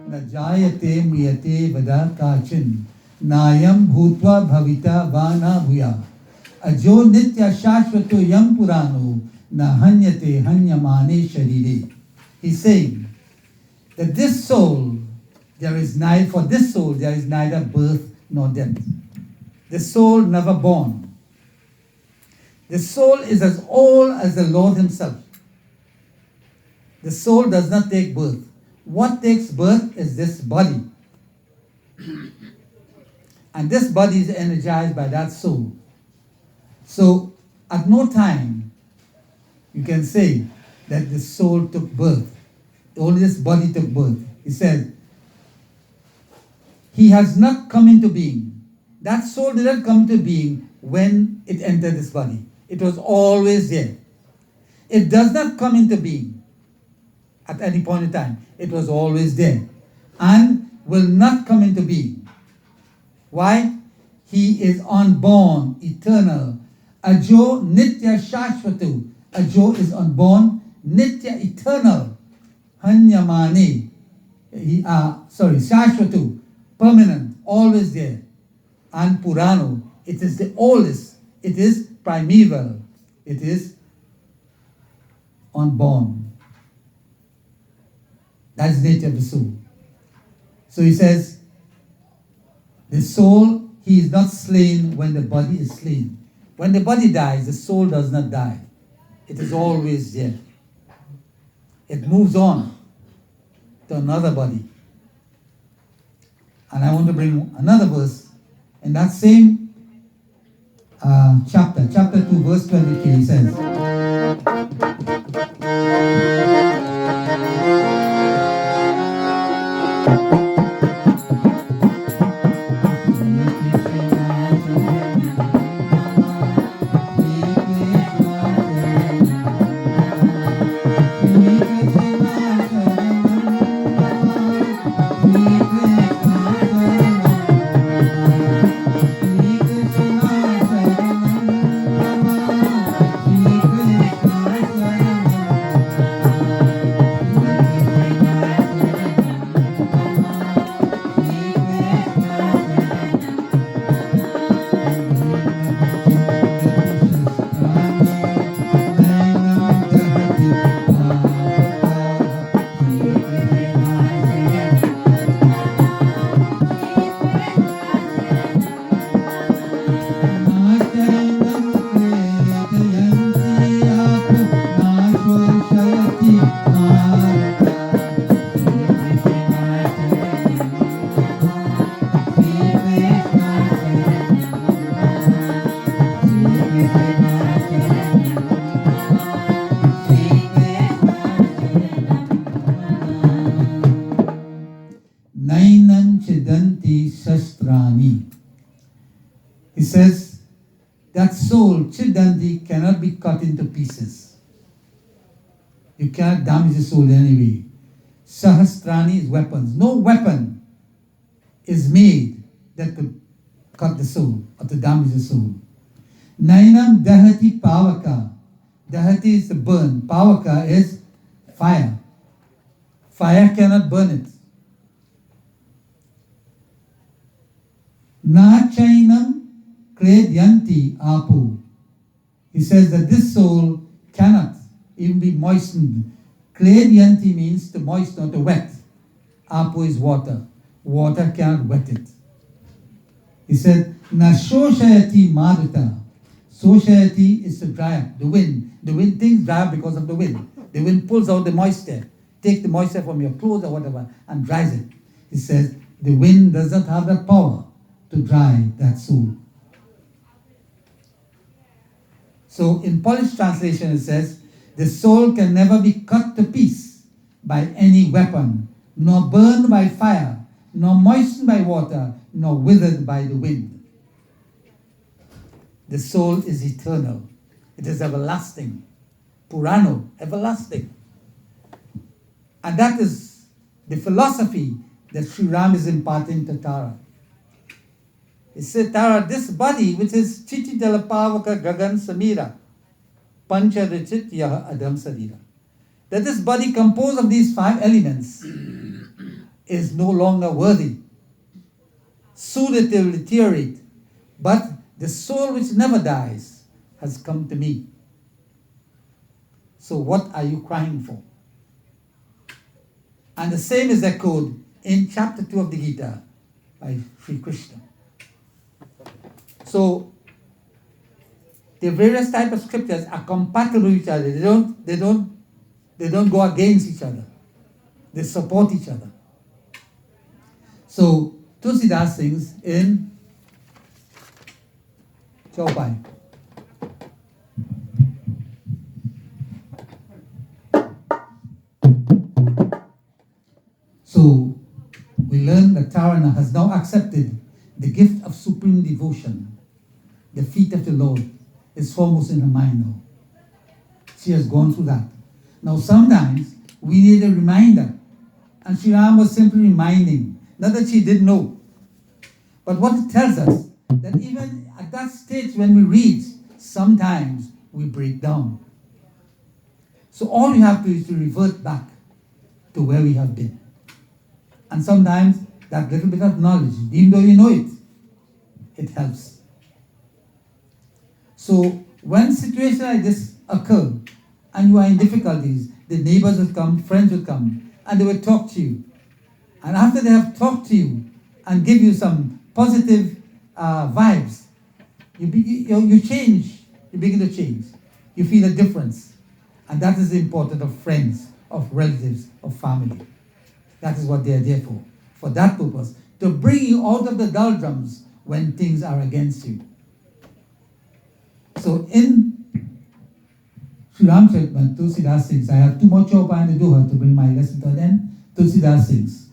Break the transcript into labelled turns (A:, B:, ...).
A: न जायते म्रियते वदा काचिन नायम भूत्वा भविता वा न भूया अजो नित्य शाश्वतो यम पुरानो न हन्यते हन्यमाने sharire. He's saying that this soul, for this soul there is neither birth nor death. The soul never born. The soul is as old as the Lord himself. The soul does not take birth. What takes birth is this body. And this body is energized by that soul. So at no time you can say that the soul took birth. Only this body took birth. He said, he has not come into being. That soul did not come into being when it entered this body. It was always there. It does not come into being at any point in time. It was always there and will not come into being. Why? He is unborn, eternal. Ajo nitya shashvatu. Ajo is unborn, nitya eternal. Hanyamane. Shashvatu, permanent, always there. And Purano, it is the oldest. It is primeval. It is unborn. That is the nature of the soul. So he says, the soul, he is not slain when the body is slain. When the body dies, the soul does not die. It is always there. It moves on to another body. And I want to bring another verse in that same chapter 2, verse 23, he says, He says that soul, Chidanti, cannot be cut into pieces. You cannot damage the soul in any way. Sahasrani is weapons. No weapon is made that could cut the soul or to damage the soul. Nainam dahati pavaka. Dahati is the burn. Pavaka is fire. Fire cannot burn it. Na chainam kredyanti apu. He says that this soul cannot even be moistened. Kredyanti means to moisten or to wet. Apu is water. Water cannot wet it. He said, na shoshayati maduta. Shoshayati is to dry up. The wind. The wind, things dry up because of the wind. The wind pulls out the moisture. Take the moisture from your clothes or whatever and dries it. He says, the wind does not have that power to dry that soul. So in Polish translation it says, the soul can never be cut to piece by any weapon, nor burned by fire, nor moistened by water, nor withered by the wind. The soul is eternal. It is everlasting. Purano, everlasting. And that is the philosophy that Sri Ram is imparting to Tara. It said, Tara, this body, which is Chichi Jalapavaka Gagan Samira, Pancha Richit Yaha Adam Sarira. That this body composed of these 5 elements is no longer worthy. Soon it will deteriorate, but the soul which never dies has come to me. So what are you crying for? And the same is echoed in chapter 2 of the Gita by Sri Krishna. So the various types of scriptures are compatible with each other. They don't go against each other. They support each other. So Tulsidas sings in Chaupai. So we learn that Tarana has now accepted the gift of supreme devotion. The feet of the Lord is foremost in her mind now. She has gone through that. Now sometimes we need a reminder. And Sri Ram was simply reminding, not that she didn't know. But what it tells us, that even at that stage when we reach, sometimes we break down. So all you have to do is to revert back to where we have been. And sometimes that little bit of knowledge, even though you know it, it helps. So when situations like this occur and you are in difficulties, the neighbors will come, friends will come, and they will talk to you. And after they have talked to you and give you some positive vibes, you change, you begin to change. You feel a difference. And that is the importance of friends, of relatives, of family. That is what they are there for that purpose, to bring you out of the doldrums when things are against you. So in Sri Ram Chaitman, Tulsidas sings, I have 2 more chaupan to do her to bring my lesson to an end. Tulsidas sings,